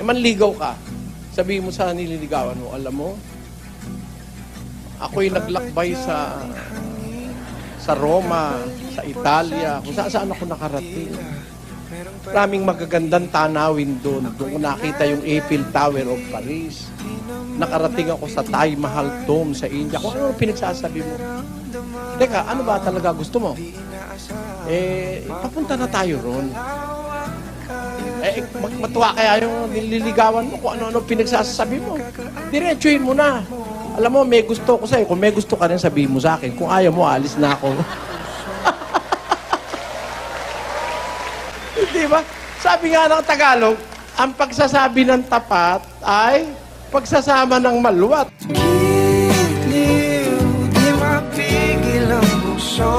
manligaw ka. Sabihin mo sa nililigawan mo, alam mo, ako'y naglakbay sa Roma, sa Italia, kung saan ako nakarating. Maraming magagandang tanawin doon. Doon ko nakita yung Eiffel Tower of Paris. Nakarating ako sa Taj Mahal Tomb sa India. Kung ano pinagsasabi mo. Teka, ano ba talaga gusto mo? Papunta na tayo ron. Matuwa kaya yung nililigawan mo kung ano-ano pinagsasabi mo. Diretsuhin mo na. Alam mo, may gusto ko sa'yo. Kung may gusto ka rin, sabihin mo sa akin. Kung ayaw mo, alis na ako. Di ba? Sabi nga ng Tagalog, ang pagsasabi ng tapat ay pagsasama ng maluwat. Giliw, di mapigil ang puso.